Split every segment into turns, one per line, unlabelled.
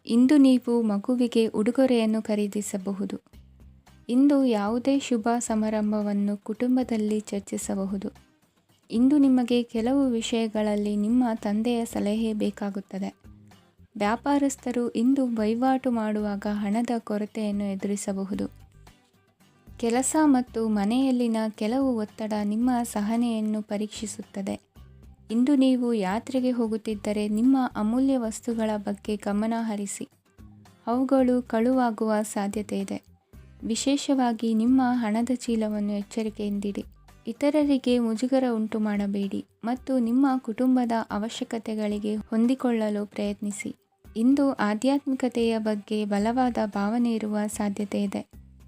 ಇಂದು ನೀವು ಮಗುವಿಗೆ ಉಡುಗೊರೆಯನ್ನು ಖರೀದಿಸಬಹುದು. ಇಂದು ಯಾವುದೇ ಶುಭ ಸಮಾರಂಭವನ್ನು ಕುಟುಂಬದಲ್ಲಿ ಚರ್ಚಿಸಬಹುದು. ಇಂದು ನಿಮಗೆ ಕೆಲವು ವಿಷಯಗಳಲ್ಲಿ ನಿಮ್ಮ ತಂದೆಯ ಸಲಹೆ ಬೇಕಾಗುತ್ತದೆ. ವ್ಯಾಪಾರಸ್ಥರು ಇಂದು ವಹಿವಾಟು ಮಾಡುವಾಗ ಹಣದ ಕೊರತೆಯನ್ನು ಎದುರಿಸಬಹುದು. ಕೆಲಸ ಮತ್ತು ಮನೆಯಲ್ಲಿನ ಕೆಲವು ಒತ್ತಡ ನಿಮ್ಮ ಸಹನೆಯನ್ನು ಪರೀಕ್ಷಿಸುತ್ತದೆ. ಇಂದು ನೀವು ಯಾತ್ರೆಗೆ ಹೋಗುತ್ತಿದ್ದರೆ ನಿಮ್ಮ ಅಮೂಲ್ಯ ವಸ್ತುಗಳ ಬಗ್ಗೆ ಗಮನ ಹರಿಸಿ. ಅವುಗಳು ಕಳುವಾಗುವ ಸಾಧ್ಯತೆ ಇದೆ. ವಿಶೇಷವಾಗಿ ನಿಮ್ಮ ಹಣದ ಚೀಲವನ್ನು ಎಚ್ಚರಿಕೆಯಿಂದಿಡಿ. ಇತರರಿಗೆ ಮುಜುಗರ ಉಂಟು ಮಾಡಬೇಡಿ ಮತ್ತು ನಿಮ್ಮ ಕುಟುಂಬದ ಅವಶ್ಯಕತೆಗಳಿಗೆ ಹೊಂದಿಕೊಳ್ಳಲು ಪ್ರಯತ್ನಿಸಿ. ಇಂದು ಆಧ್ಯಾತ್ಮಿಕತೆಯ ಬಗ್ಗೆ ಬಲವಾದ ಭಾವನೆ ಇರುವ ಸಾಧ್ಯತೆ ಇದೆ.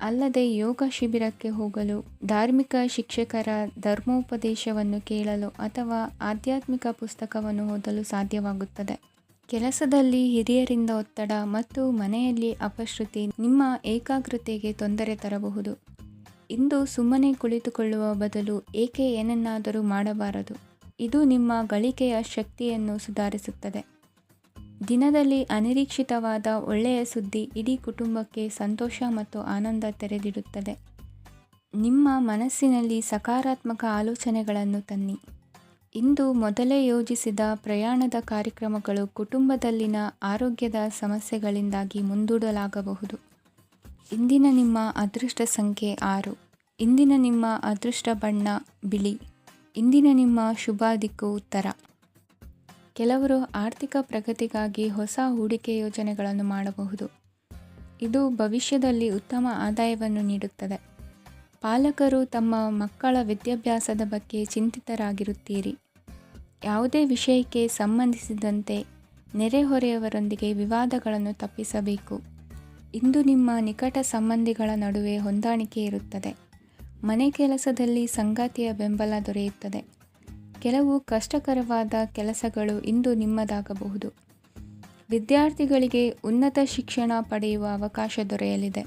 ಅಲ್ಲದೆ ಯೋಗ ಶಿಬಿರಕ್ಕೆ ಹೋಗಲು, ಧಾರ್ಮಿಕ ಶಿಕ್ಷಕರ ಧರ್ಮೋಪದೇಶವನ್ನು ಕೇಳಲು ಅಥವಾ ಆಧ್ಯಾತ್ಮಿಕ ಪುಸ್ತಕವನ್ನು ಓದಲು ಸಾಧ್ಯವಾಗುತ್ತದೆ. ಕೆಲಸದಲ್ಲಿ ಹಿರಿಯರಿಂದ ಒತ್ತಡ ಮತ್ತು ಮನೆಯಲ್ಲಿ ಅಪಶ್ರುತಿ ನಿಮ್ಮ ಏಕಾಗ್ರತೆಗೆ ತೊಂದರೆ ತರಬಹುದು. ಇಂದು ಸುಮ್ಮನೆ ಕುಳಿತುಕೊಳ್ಳುವ ಬದಲು ಏಕೆ ಏನನ್ನಾದರೂ ಮಾಡಬಾರದು. ಇದು ನಿಮ್ಮ ಗಳಿಕೆಯ ಶಕ್ತಿಯನ್ನು ಸುಧಾರಿಸುತ್ತದೆ. ದಿನದಲ್ಲಿ ಅನಿರೀಕ್ಷಿತವಾದ ಒಳ್ಳೆಯ ಸುದ್ದಿ ಇಡೀ ಕುಟುಂಬಕ್ಕೆ ಸಂತೋಷ ಮತ್ತು ಆನಂದ ತೆರೆದಿಡುತ್ತದೆ. ನಿಮ್ಮ ಮನಸ್ಸಿನಲ್ಲಿ ಸಕಾರಾತ್ಮಕ ಆಲೋಚನೆಗಳನ್ನು ತನ್ನಿ. ಇಂದು ಮೊದಲೇ ಯೋಜಿಸಿದ ಪ್ರಯಾಣದ ಕಾರ್ಯಕ್ರಮಗಳು ಕುಟುಂಬದಲ್ಲಿನ ಆರೋಗ್ಯದ ಸಮಸ್ಯೆಗಳಿಂದಾಗಿ ಮುಂದೂಡಲಾಗಬಹುದು. ಇಂದಿನ ನಿಮ್ಮ ಅದೃಷ್ಟ ಸಂಖ್ಯೆ 6. ಇಂದಿನ ನಿಮ್ಮ ಅದೃಷ್ಟ ಬಣ್ಣ ಬಿಳಿ. ಇಂದಿನ ನಿಮ್ಮ ಶುಭ ದಿಕ್ಕು ಉತ್ತರ. ಕೆಲವರು ಆರ್ಥಿಕ ಪ್ರಗತಿಗಾಗಿ ಹೊಸ ಹೂಡಿಕೆ ಯೋಜನೆಗಳನ್ನು ಮಾಡಬಹುದು. ಇದು ಭವಿಷ್ಯದಲ್ಲಿ ಉತ್ತಮ ಆದಾಯವನ್ನು ನೀಡುತ್ತದೆ. ಪಾಲಕರು ತಮ್ಮ ಮಕ್ಕಳ ವಿದ್ಯಾಭ್ಯಾಸದ ಬಗ್ಗೆ ಚಿಂತಿತರಾಗಿರುತ್ತೀರಿ. ಯಾವುದೇ ವಿಷಯಕ್ಕೆ ಸಂಬಂಧಿಸಿದಂತೆ ನೆರೆಹೊರೆಯವರೊಂದಿಗೆ ವಿವಾದಗಳನ್ನು ತಪ್ಪಿಸಬೇಕು. ಇಂದು ನಿಮ್ಮ ನಿಕಟ ಸಂಬಂಧಿಗಳ ನಡುವೆ ಹೊಂದಾಣಿಕೆ ಇರುತ್ತದೆ. ಮನೆ ಕೆಲಸದಲ್ಲಿ ಸಂಗಾತಿಯ ಬೆಂಬಲ ದೊರೆಯುತ್ತದೆ. ಕೆಲವು ಕಷ್ಟಕರವಾದ ಕೆಲಸಗಳು ಇಂದು ನಿಮ್ಮದಾಗಬಹುದು. ವಿದ್ಯಾರ್ಥಿಗಳಿಗೆ ಉನ್ನತ ಶಿಕ್ಷಣ ಪಡೆಯುವ ಅವಕಾಶ ದೊರೆಯಲಿದೆ.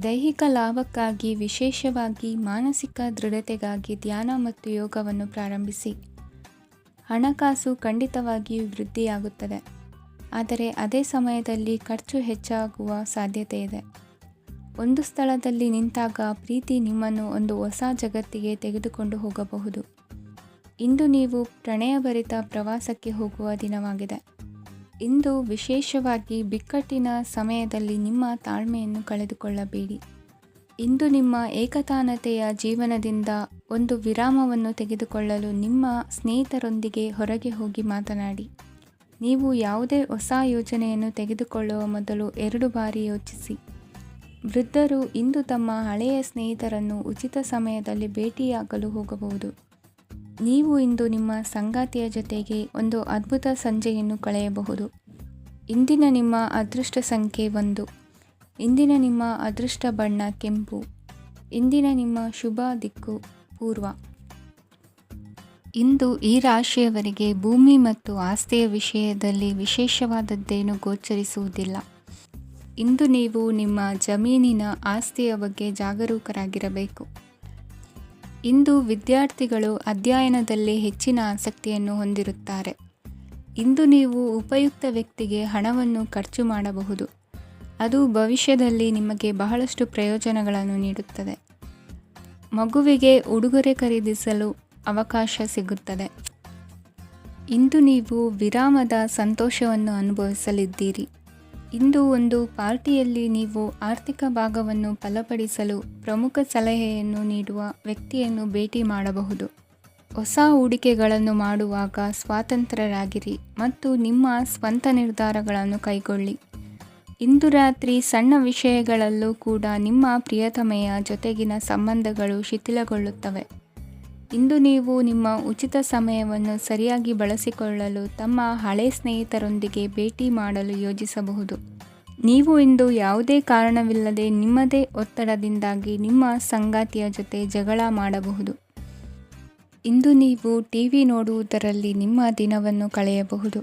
ದೈಹಿಕ ಲಾಭಕ್ಕಾಗಿ, ವಿಶೇಷವಾಗಿ ಮಾನಸಿಕ ದೃಢತೆಗಾಗಿ ಧ್ಯಾನ ಮತ್ತು ಯೋಗವನ್ನು ಪ್ರಾರಂಭಿಸಿ. ಹಣಕಾಸು ಖಂಡಿತವಾಗಿಯೂ ವೃದ್ಧಿಯಾಗುತ್ತದೆ, ಆದರೆ ಅದೇ ಸಮಯದಲ್ಲಿ ಖರ್ಚು ಹೆಚ್ಚಾಗುವ ಸಾಧ್ಯತೆ ಇದೆ. ಒಂದು ಸ್ಥಳದಲ್ಲಿ ನಿಂತಾಗ ಪ್ರೀತಿ ನಿಮ್ಮನ್ನು ಒಂದು ಹೊಸ ಜಗತ್ತಿಗೆ ತೆಗೆದುಕೊಂಡು ಹೋಗಬಹುದು. ಇಂದು ನೀವು ಪ್ರಣಯಭರಿತ ಪ್ರವಾಸಕ್ಕೆ ಹೋಗುವ ದಿನವಾಗಿದೆ. ಇಂದು ವಿಶೇಷವಾಗಿ ಬಿಕ್ಕಟ್ಟಿನ ಸಮಯದಲ್ಲಿ ನಿಮ್ಮ ತಾಳ್ಮೆಯನ್ನು ಕಳೆದುಕೊಳ್ಳಬೇಡಿ. ಇಂದು ನಿಮ್ಮ ಏಕತಾನತೆಯ ಜೀವನದಿಂದ ಒಂದು ವಿರಾಮವನ್ನು ತೆಗೆದುಕೊಳ್ಳಲು ನಿಮ್ಮ ಸ್ನೇಹಿತರೊಂದಿಗೆ ಹೊರಗೆ ಹೋಗಿ ಮಾತನಾಡಿ. ನೀವು ಯಾವುದೇ ಹೊಸ ಯೋಜನೆಯನ್ನು ತೆಗೆದುಕೊಳ್ಳುವ ಮೊದಲು 2 ಬಾರಿ ಯೋಚಿಸಿ. ವೃದ್ಧರು ಇಂದು ತಮ್ಮ ಹಳೆಯ ಸ್ನೇಹಿತರನ್ನು ಉಚಿತ ಸಮಯದಲ್ಲಿ ಭೇಟಿಯಾಗಲು ಹೋಗಬಹುದು. ನೀವು ಇಂದು ನಿಮ್ಮ ಸಂಗಾತಿಯ ಜೊತೆಗೆ ಒಂದು ಅದ್ಭುತ ಸಂಜೆಯನ್ನು ಕಳೆಯಬಹುದು. ಇಂದಿನ ನಿಮ್ಮ ಅದೃಷ್ಟ ಸಂಖ್ಯೆ 1. ಇಂದಿನ ನಿಮ್ಮ ಅದೃಷ್ಟ ಬಣ್ಣ ಕೆಂಪು. ಇಂದಿನ ನಿಮ್ಮ ಶುಭ ದಿಕ್ಕು ಪೂರ್ವ. ಇಂದು ಈ ರಾಶಿಯವರಿಗೆ ಭೂಮಿ ಮತ್ತು ಆಸ್ತಿಯ ವಿಷಯದಲ್ಲಿ ವಿಶೇಷವಾದದ್ದೇನು ಗೋಚರಿಸುವುದಿಲ್ಲ. ಇಂದು ನೀವು ನಿಮ್ಮ ಜಮೀನಿನ ಆಸ್ತಿಯ ಬಗ್ಗೆ ಜಾಗರೂಕರಾಗಿರಬೇಕು. ಇಂದು ವಿದ್ಯಾರ್ಥಿಗಳು ಅಧ್ಯಯನದಲ್ಲಿ ಹೆಚ್ಚಿನ ಆಸಕ್ತಿಯನ್ನು ಹೊಂದಿರುತ್ತಾರೆ. ಇಂದು ನೀವು ಉಪಯುಕ್ತ ವ್ಯಕ್ತಿಗೆ ಹಣವನ್ನು ಖರ್ಚು ಮಾಡಬಹುದು. ಅದು ಭವಿಷ್ಯದಲ್ಲಿ ನಿಮಗೆ ಬಹಳಷ್ಟು ಪ್ರಯೋಜನಗಳನ್ನು ನೀಡುತ್ತದೆ. ಮಗುವಿಗೆ ಉಡುಗೊರೆ ಖರೀದಿಸಲು ಅವಕಾಶ ಸಿಗುತ್ತದೆ. ಇಂದು ನೀವು ವಿರಾಮದ ಸಂತೋಷವನ್ನು ಅನುಭವಿಸಲಿದ್ದೀರಿ. ಇಂದು ಒಂದು ಪಾರ್ಟಿಯಲ್ಲಿ ನೀವು ಆರ್ಥಿಕ ಭಾಗವನ್ನು ಬಲಪಡಿಸಲು ಪ್ರಮುಖ ಸಲಹೆಯನ್ನು ನೀಡುವ ವ್ಯಕ್ತಿಯನ್ನು ಭೇಟಿ ಮಾಡಬಹುದು. ಹೊಸ ಹೂಡಿಕೆಗಳನ್ನು ಮಾಡುವಾಗ ಸ್ವತಂತ್ರರಾಗಿರಿ ಮತ್ತು ನಿಮ್ಮ ಸ್ವಂತ ನಿರ್ಧಾರಗಳನ್ನು ಕೈಗೊಳ್ಳಿ. ಇಂದು ರಾತ್ರಿ ಸಣ್ಣ ವಿಷಯಗಳಲ್ಲೂ ಕೂಡ ನಿಮ್ಮ ಪ್ರಿಯತಮೆಯ ಜೊತೆಗಿನ ಸಂಬಂಧಗಳು ಶಿಥಿಲಗೊಳ್ಳುತ್ತವೆ. ಇಂದು ನೀವು ನಿಮ್ಮ ಉಚಿತ ಸಮಯವನ್ನು ಸರಿಯಾಗಿ ಬಳಸಿಕೊಳ್ಳಲು ತಮ್ಮ ಹಳೆ ಸ್ನೇಹಿತರೊಂದಿಗೆ ಭೇಟಿ ಮಾಡಲು ಯೋಜಿಸಬಹುದು. ನೀವು ಇಂದು ಯಾವುದೇ ಕಾರಣವಿಲ್ಲದೆ ನಿಮ್ಮದೇ ಒತ್ತಡದಿಂದಾಗಿ ನಿಮ್ಮ ಸಂಗಾತಿಯ ಜೊತೆ ಜಗಳ ಮಾಡಬಹುದು. ಇಂದು ನೀವು ಟಿವಿ ನೋಡುವುದರಲ್ಲಿ ನಿಮ್ಮ ದಿನವನ್ನು ಕಳೆಯಬಹುದು.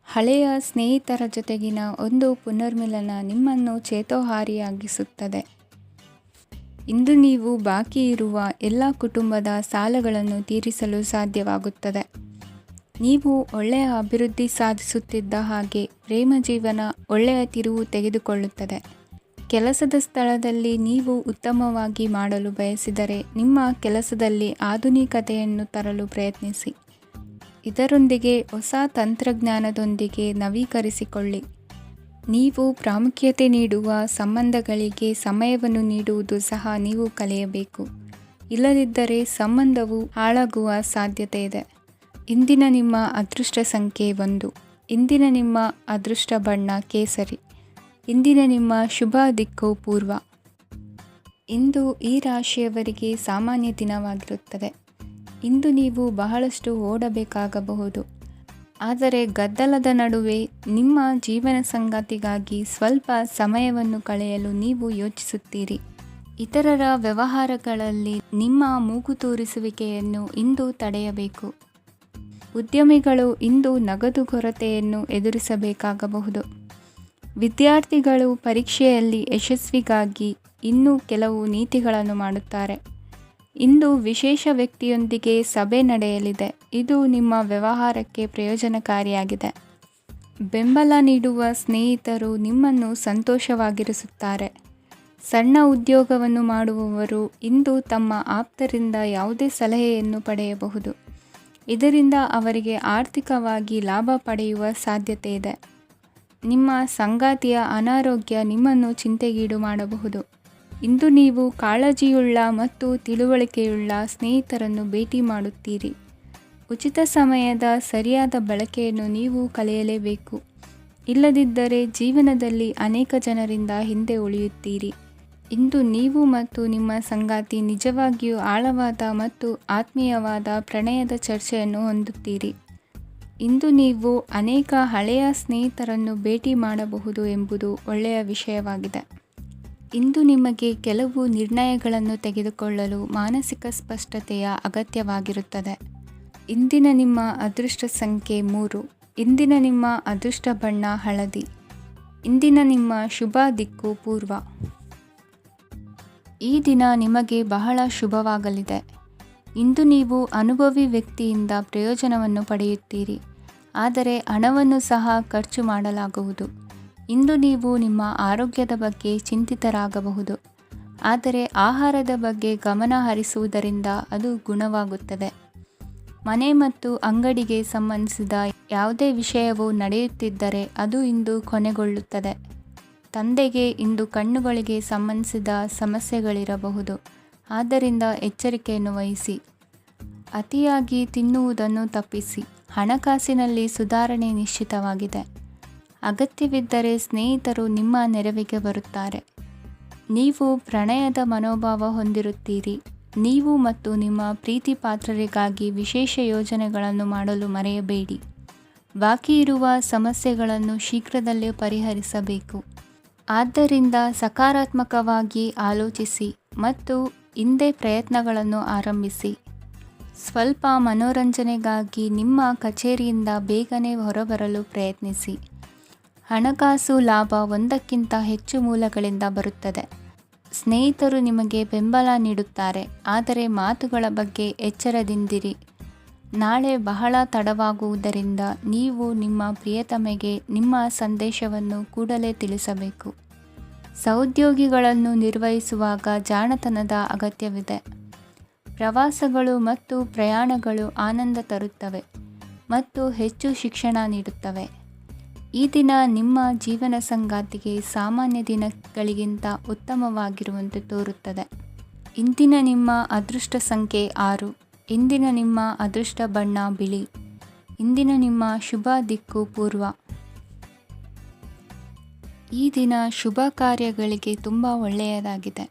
ಹಳೆಯ ಸ್ನೇಹಿತರ ಜೊತೆಗಿನ ಒಂದು ಪುನರ್ಮಿಲನ ನಿಮ್ಮನ್ನು ಚೇತೋಹಾರಿಯಾಗಿಸುತ್ತದೆ. ಇಂದು ನೀವು ಬಾಕಿ ಇರುವ ಎಲ್ಲ ಕುಟುಂಬದ ಸಾಲಗಳನ್ನು ತೀರಿಸಲು ಸಾಧ್ಯವಾಗುತ್ತದೆ. ನೀವು ಒಳ್ಳೆಯ ಅಭಿವೃದ್ಧಿ ಸಾಧಿಸುತ್ತಿದ್ದ ಹಾಗೆ ಪ್ರೇಮ ಜೀವನ ಒಳ್ಳೆಯ ತಿರುವು ತೆಗೆದುಕೊಳ್ಳುತ್ತದೆ. ಕೆಲಸದ ಸ್ಥಳದಲ್ಲಿ ನೀವು ಉತ್ತಮವಾಗಿ ಮಾಡಲು ಬಯಸಿದರೆ ನಿಮ್ಮ ಕೆಲಸದಲ್ಲಿ ಆಧುನಿಕತೆಯನ್ನು ತರಲು ಪ್ರಯತ್ನಿಸಿ. ಇದರೊಂದಿಗೆ ಹೊಸ ತಂತ್ರಜ್ಞಾನದೊಂದಿಗೆ ನವೀಕರಿಸಿಕೊಳ್ಳಿ. ನೀವು ಪ್ರಾಮುಖ್ಯತೆ ನೀಡುವ ಸಂಬಂಧಗಳಿಗೆ ಸಮಯವನ್ನು ನೀಡುವುದು ಸಹ ನೀವು ಕಲಿಯಬೇಕು. ಇಲ್ಲದಿದ್ದರೆ ಸಂಬಂಧವು ಹಾಳಾಗುವ ಸಾಧ್ಯತೆ ಇದೆ. ಇಂದಿನ ನಿಮ್ಮ ಅದೃಷ್ಟ ಸಂಖ್ಯೆ 1. ಇಂದಿನ ನಿಮ್ಮ ಅದೃಷ್ಟ ಬಣ್ಣ ಕೇಸರಿ. ಇಂದಿನ ನಿಮ್ಮ ಶುಭ ದಿಕ್ಕು ಪೂರ್ವ. ಇಂದು ಈ ರಾಶಿಯವರಿಗೆ ಸಾಮಾನ್ಯ ದಿನವಾಗಿರುತ್ತದೆ. ಇಂದು ನೀವು ಬಹಳಷ್ಟು ಓಡಬೇಕಾಗಬಹುದು. ಆದರೆ ಗದ್ದಲದ ನಡುವೆ ನಿಮ್ಮ ಜೀವನ ಸಂಗಾತಿಗಾಗಿ ಸ್ವಲ್ಪ ಸಮಯವನ್ನು ಕಳೆಯಲು ನೀವು ಯೋಚಿಸುತ್ತೀರಿ. ಇತರರ ವ್ಯವಹಾರಗಳಲ್ಲಿ ನಿಮ್ಮ ಮೂಗು ತೂರಿಸುವಿಕೆಯನ್ನು ಇಂದು ತಡೆಯಬೇಕು. ಉದ್ಯಮಿಗಳು ಇಂದು ನಗದು ಕೊರತೆಯನ್ನು ಎದುರಿಸಬೇಕಾಗಬಹುದು. ವಿದ್ಯಾರ್ಥಿಗಳು ಪರೀಕ್ಷೆಯಲ್ಲಿ ಯಶಸ್ವಿಗಾಗಿ ಇನ್ನೂ ಕೆಲವು ನೀತಿಗಳನ್ನು ಮಾಡುತ್ತಾರೆ. ಇಂದು ವಿಶೇಷ ವ್ಯಕ್ತಿಯೊಂದಿಗೆ ಸಭೆ ನಡೆಯಲಿದೆ. ಇದು ನಿಮ್ಮ ವ್ಯವಹಾರಕ್ಕೆ ಪ್ರಯೋಜನಕಾರಿಯಾಗಿದೆ. ಬೆಂಬಲ ನೀಡುವ ಸ್ನೇಹಿತರು ನಿಮ್ಮನ್ನು ಸಂತೋಷವಾಗಿರಿಸುತ್ತಾರೆ. ಸಣ್ಣ ಉದ್ಯೋಗವನ್ನು ಮಾಡುವವರು ಇಂದು ತಮ್ಮ ಆಪ್ತರಿಂದ ಯಾವುದೇ ಸಲಹೆಯನ್ನು ಪಡೆಯಬಹುದು. ಇದರಿಂದ ಅವರಿಗೆ ಆರ್ಥಿಕವಾಗಿ ಲಾಭ ಪಡೆಯುವ ಸಾಧ್ಯತೆ ಇದೆ. ನಿಮ್ಮ ಸಂಗಾತಿಯ ಅನಾರೋಗ್ಯ ನಿಮ್ಮನ್ನು ಚಿಂತೆಗೀಡು ಮಾಡಬಹುದು. ಇಂದು ನೀವು ಕಾಳಜಿಯುಳ್ಳ ಮತ್ತು ತಿಳುವಳಿಕೆಯುಳ್ಳ ಸ್ನೇಹಿತರನ್ನು ಭೇಟಿ ಮಾಡುತ್ತೀರಿ. ಉಚಿತ ಸಮಯದ ಸರಿಯಾದ ಬಳಕೆಯನ್ನು ನೀವು ಕಲಿಯಲೇಬೇಕು. ಇಲ್ಲದಿದ್ದರೆ ಜೀವನದಲ್ಲಿ ಅನೇಕ ಜನರಿಂದ ಹಿಂದೆ ಉಳಿಯುತ್ತೀರಿ. ಇಂದು ನೀವು ಮತ್ತು ನಿಮ್ಮ ಸಂಗಾತಿ ನಿಜವಾಗಿಯೂ ಆಳವಾದ ಮತ್ತು ಆತ್ಮೀಯವಾದ ಪ್ರಣಯದ ಚರ್ಚೆಯನ್ನು ಹೊಂದುತ್ತೀರಿ. ಇಂದು ನೀವು ಅನೇಕ ಹಳೆಯ ಸ್ನೇಹಿತರನ್ನು ಭೇಟಿ ಮಾಡಬಹುದು ಎಂಬುದು ಒಳ್ಳೆಯ ವಿಷಯವಾಗಿದೆ. ಇಂದು ನಿಮಗೆ ಕೆಲವು ನಿರ್ಣಯಗಳನ್ನು ತೆಗೆದುಕೊಳ್ಳಲು ಮಾನಸಿಕ ಸ್ಪಷ್ಟತೆಯ ಅಗತ್ಯವಾಗಿರುತ್ತದೆ. ಇಂದಿನ ನಿಮ್ಮ ಅದೃಷ್ಟ ಸಂಖ್ಯೆ 3. ಇಂದಿನ ನಿಮ್ಮ ಅದೃಷ್ಟ ಬಣ್ಣ ಹಳದಿ. ಇಂದಿನ ನಿಮ್ಮ ಶುಭ ದಿಕ್ಕು ಪೂರ್ವ. ಈ ದಿನ ನಿಮಗೆ ಬಹಳ ಶುಭವಾಗಲಿದೆ. ಇಂದು ನೀವು ಅನುಭವಿ ವ್ಯಕ್ತಿಯಿಂದ ಪ್ರಯೋಜನವನ್ನು ಪಡೆಯುತ್ತೀರಿ. ಆದರೆ ಹಣವನ್ನು ಸಹ ಖರ್ಚು ಮಾಡಲಾಗುವುದು. ಇಂದು ನೀವು ನಿಮ್ಮ ಆರೋಗ್ಯದ ಬಗ್ಗೆ ಚಿಂತಿತರಾಗಬಹುದು. ಆದರೆ ಆಹಾರದ ಬಗ್ಗೆ ಗಮನ ಹರಿಸುವುದರಿಂದ ಅದು ಗುಣವಾಗುತ್ತದೆ. ಮನೆ ಮತ್ತು ಅಂಗಡಿಗೆ ಸಂಬಂಧಿಸಿದ ಯಾವುದೇ ವಿಷಯವು ನಡೆಯುತ್ತಿದ್ದರೆ ಅದು ಇಂದು ಕೊನೆಗೊಳ್ಳುತ್ತದೆ. ತಂದೆಗೆ ಇಂದು ಕಣ್ಣುಗಳಿಗೆ ಸಂಬಂಧಿಸಿದ ಸಮಸ್ಯೆಗಳಿರಬಹುದು. ಆದ್ದರಿಂದ ಎಚ್ಚರಿಕೆಯನ್ನು ವಹಿಸಿ. ಅತಿಯಾಗಿ ತಿನ್ನುವುದನ್ನು ತಪ್ಪಿಸಿ. ಹಣಕಾಸಿನಲ್ಲಿ ಸುಧಾರಣೆ ನಿಶ್ಚಿತವಾಗಿದೆ. ಅಗತ್ಯವಿದ್ದರೆ ಸ್ನೇಹಿತರು ನಿಮ್ಮ ನೆರವಿಗೆ ಬರುತ್ತಾರೆ. ನೀವು ಪ್ರಣಯದ ಮನೋಭಾವ ಹೊಂದಿರುತ್ತೀರಿ. ನೀವು ಮತ್ತು ನಿಮ್ಮ ಪ್ರೀತಿ ಪಾತ್ರರಿಗಾಗಿ ವಿಶೇಷ ಯೋಜನೆಗಳನ್ನು ಮಾಡಲು ಮರೆಯಬೇಡಿ. ಬಾಕಿ ಇರುವ ಸಮಸ್ಯೆಗಳನ್ನು ಶೀಘ್ರದಲ್ಲೇ ಪರಿಹರಿಸಬೇಕು. ಆದ್ದರಿಂದ ಸಕಾರಾತ್ಮಕವಾಗಿ ಆಲೋಚಿಸಿ ಮತ್ತು ಇಂದೇ ಪ್ರಯತ್ನಗಳನ್ನು ಆರಂಭಿಸಿ. ಸ್ವಲ್ಪ ಮನೋರಂಜನೆಗಾಗಿ ನಿಮ್ಮ ಕಚೇರಿಯಿಂದ ಬೇಗನೆ ಹೊರಬರಲು ಪ್ರಯತ್ನಿಸಿ. ಹಣಕಾಸು ಲಾಭ ಒಂದಕ್ಕಿಂತ ಹೆಚ್ಚು ಮೂಲಗಳಿಂದ ಬರುತ್ತದೆ. ಸ್ನೇಹಿತರು ನಿಮಗೆ ಬೆಂಬಲ ನೀಡುತ್ತಾರೆ. ಆದರೆ ಮಾತುಗಳ ಬಗ್ಗೆ ಎಚ್ಚರದಿಂದಿರಿ. ನಾಳೆ ಬಹಳ ತಡವಾಗುವುದರಿಂದ ನೀವು ನಿಮ್ಮ ಪ್ರಿಯತಮೆಗೆ ನಿಮ್ಮ ಸಂದೇಶವನ್ನು ಕೂಡಲೇ ತಿಳಿಸಬೇಕು. ಸಹೋದ್ಯೋಗಿಗಳನ್ನು ನಿರ್ವಹಿಸುವಾಗ ಜಾಣತನದ ಅಗತ್ಯವಿದೆ. ಪ್ರವಾಸಗಳು ಮತ್ತು ಪ್ರಯಾಣಗಳು ಆನಂದ ತರುತ್ತವೆ ಮತ್ತು ಹೆಚ್ಚು ಶಿಕ್ಷಣ ನೀಡುತ್ತವೆ. ಈ ದಿನ ನಿಮ್ಮ ಜೀವನ ಸಂಗಾತಿಗೆ ಸಾಮಾನ್ಯ ದಿನಗಳಿಗಿಂತ ಉತ್ತಮವಾಗಿರುವಂತೆ ತೋರುತ್ತದೆ. ಇಂದಿನ ನಿಮ್ಮ ಅದೃಷ್ಟ ಸಂಖ್ಯೆ 6. ಇಂದಿನ ನಿಮ್ಮ ಅದೃಷ್ಟ ಬಣ್ಣ ಬಿಳಿ. ಇಂದಿನ ನಿಮ್ಮ ಶುಭ ದಿಕ್ಕು ಪೂರ್ವ. ಈ ದಿನ ಶುಭ ಕಾರ್ಯಗಳಿಗೆ ತುಂಬ ಒಳ್ಳೆಯದಾಗಿದೆ.